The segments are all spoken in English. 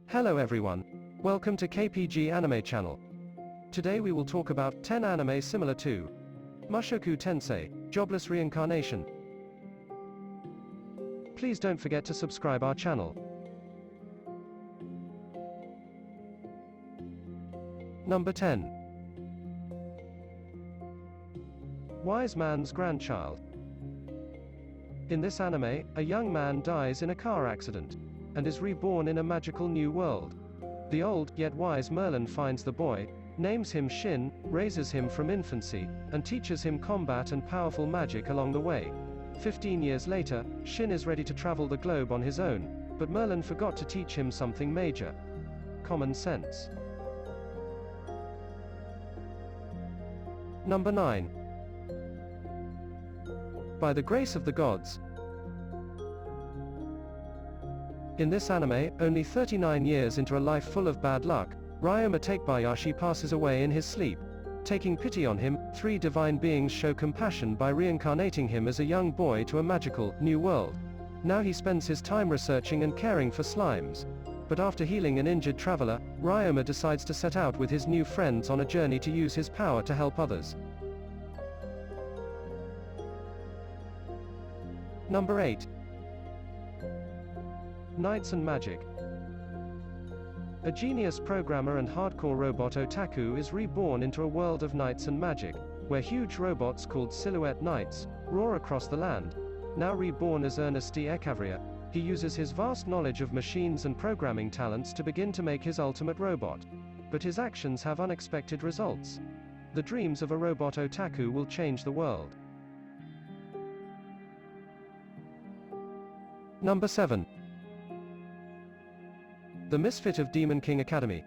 Hello everyone. Welcome to KPG Anime Channel. Today we will talk about 10 anime similar to Mushoku Tensei, Jobless Reincarnation. Please don't forget to subscribe our channel. Number 10. Wise Man's Grandchild. In this anime, a young man dies in a car accident and is reborn in a magical new world. The old, yet wise Merlin finds the boy, names him Shin, raises him from infancy, and teaches him combat and powerful magic along the way. 15 years later, Shin is ready to travel the globe on his own, but Merlin forgot to teach him something major: common sense. Number 9. By the Grace of the Gods. In this anime, only 39 years into a life full of bad luck, Ryoma Takebayashi passes away in his sleep. Taking pity on him, 3 divine beings show compassion by reincarnating him as a young boy to a magical, new world. Now he spends his time researching and caring for slimes. But after healing an injured traveler, Ryoma decides to set out with his new friends on a journey to use his power to help others. Number 8. Knights and Magic. A genius programmer and hardcore robot otaku is reborn into a world of knights and magic, where huge robots called silhouette knights roar across the land. Now reborn as Ernesty Ecavria, he uses his vast knowledge of machines and programming talents to begin to make his ultimate robot. But his actions have unexpected results. The dreams of a robot otaku will change the world. Number 7. The Misfit of Demon King Academy.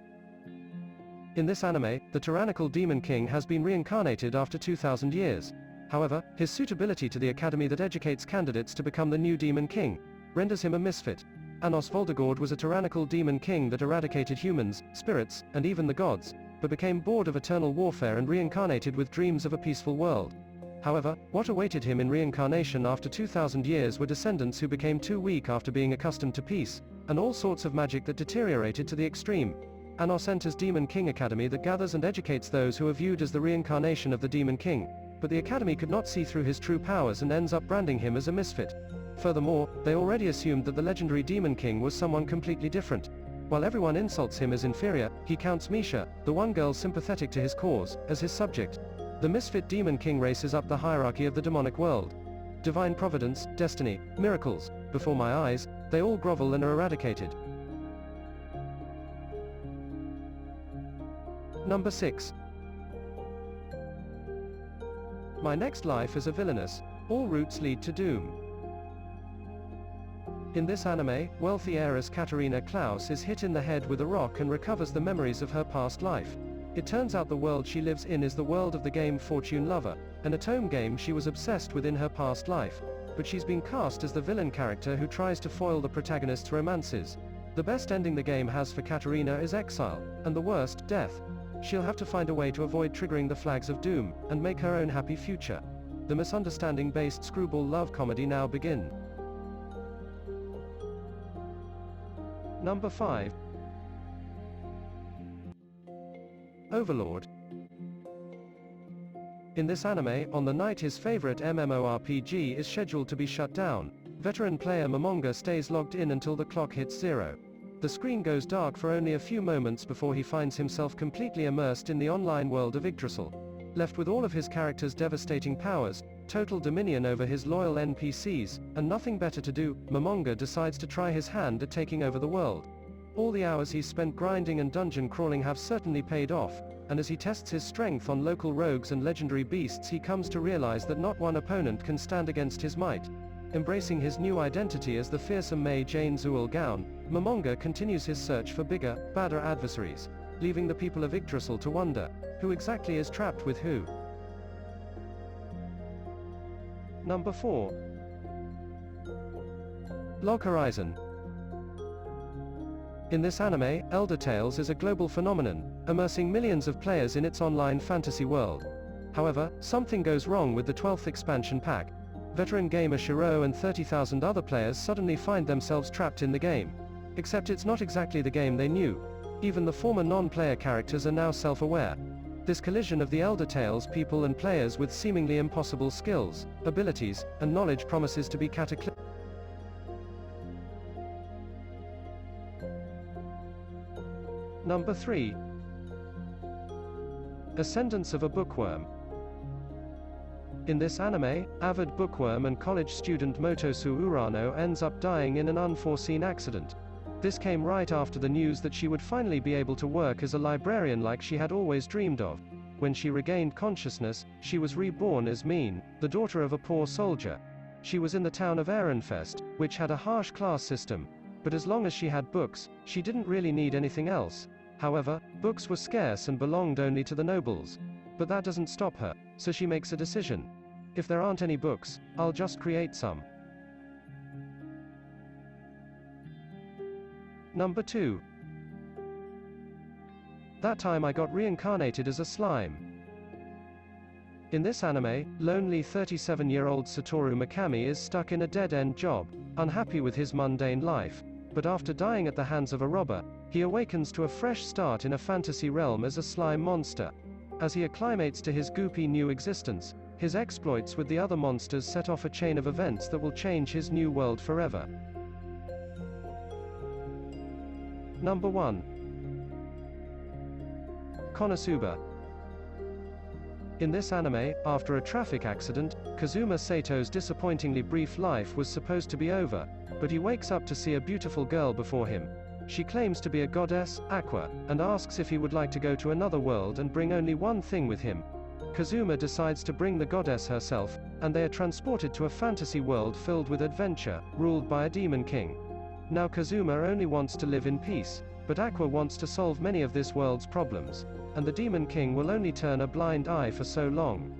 In this anime, the tyrannical Demon King has been reincarnated after 2000 years. However, his suitability to the academy that educates candidates to become the new Demon King renders him a misfit. Anos Voldegord was a tyrannical Demon King that eradicated humans, spirits, and even the gods, but became bored of eternal warfare and reincarnated with dreams of a peaceful world. However, what awaited him in reincarnation after 2000 years were descendants who became too weak after being accustomed to peace, and all sorts of magic that deteriorated to the extreme. Anos enters Demon King Academy that gathers and educates those who are viewed as the reincarnation of the Demon King, but the academy could not see through his true powers and ends up branding him as a misfit. Furthermore, they already assumed that the legendary Demon King was someone completely different. While everyone insults him as inferior, he counts Misha, the one girl sympathetic to his cause, as his subject. The misfit Demon King races up the hierarchy of the demonic world. Divine providence, destiny, miracles, before my eyes, they all grovel and are eradicated. Number 6. My next life is a villainess. All routes lead to doom. In this anime, wealthy heiress Katarina Klaus is hit in the head with a rock and recovers the memories of her past life. It turns out the world she lives in is the world of the game Fortune Lover, an atome game she was obsessed with in her past life. But she's been cast as the villain character who tries to foil the protagonist's romances. The best ending the game has for Katarina is exile, and the worst, death. She'll have to find a way to avoid triggering the flags of doom, and make her own happy future. The misunderstanding-based screwball love comedy now begin. Number 5. Overlord. In this anime, on the night his favorite MMORPG is scheduled to be shut down, veteran player Momonga stays logged in until the clock hits 0. The screen goes dark for only a few moments before he finds himself completely immersed in the online world of Yggdrasil. Left with all of his character's devastating powers, total dominion over his loyal NPCs, and nothing better to do, Momonga decides to try his hand at taking over the world. All the hours he's spent grinding and dungeon crawling have certainly paid off, and as he tests his strength on local rogues and legendary beasts, he comes to realize that not one opponent can stand against his might. Embracing his new identity as the fearsome Mei Jane Zuul Gaon, Momonga continues his search for bigger, badder adversaries, leaving the people of Yggdrasil to wonder, who exactly is trapped with who? Number 4. Log Horizon. In this anime, Elder Tales is a global phenomenon, immersing millions of players in its online fantasy world. However, something goes wrong with the 12th expansion pack. Veteran gamer Shiro and 30,000 other players suddenly find themselves trapped in the game. Except it's not exactly the game they knew. Even the former non-player characters are now self-aware. This collision of the elder tales people and players with seemingly impossible skills, abilities, and knowledge promises to be cataclysmic. Number 3. Ascendance of a Bookworm. In this anime, avid bookworm and college student Motosu Urano ends up dying in an unforeseen accident. This came right after the news that she would finally be able to work as a librarian like she had always dreamed of. When she regained consciousness, she was reborn as Mean, the daughter of a poor soldier. She was in the town of Ehrenfest, which had a harsh class system. But as long as she had books, she didn't really need anything else. However, books were scarce and belonged only to the nobles. But that doesn't stop her, so she makes a decision. If there aren't any books, I'll just create some. Number 2. That time I got reincarnated as a slime. In this anime, lonely 37-year-old Satoru Mikami is stuck in a dead-end job, unhappy with his mundane life. But after dying at the hands of a robber, he awakens to a fresh start in a fantasy realm as a slime monster. As he acclimates to his goopy new existence, his exploits with the other monsters set off a chain of events that will change his new world forever. Number 1. KonoSuba. In this anime, after a traffic accident, Kazuma Sato's disappointingly brief life was supposed to be over, but he wakes up to see a beautiful girl before him. She claims to be a goddess, Aqua, and asks if he would like to go to another world and bring only one thing with him. Kazuma decides to bring the goddess herself, and they are transported to a fantasy world filled with adventure, ruled by a demon king. Now Kazuma only wants to live in peace, but Aqua wants to solve many of this world's problems, and the demon king will only turn a blind eye for so long.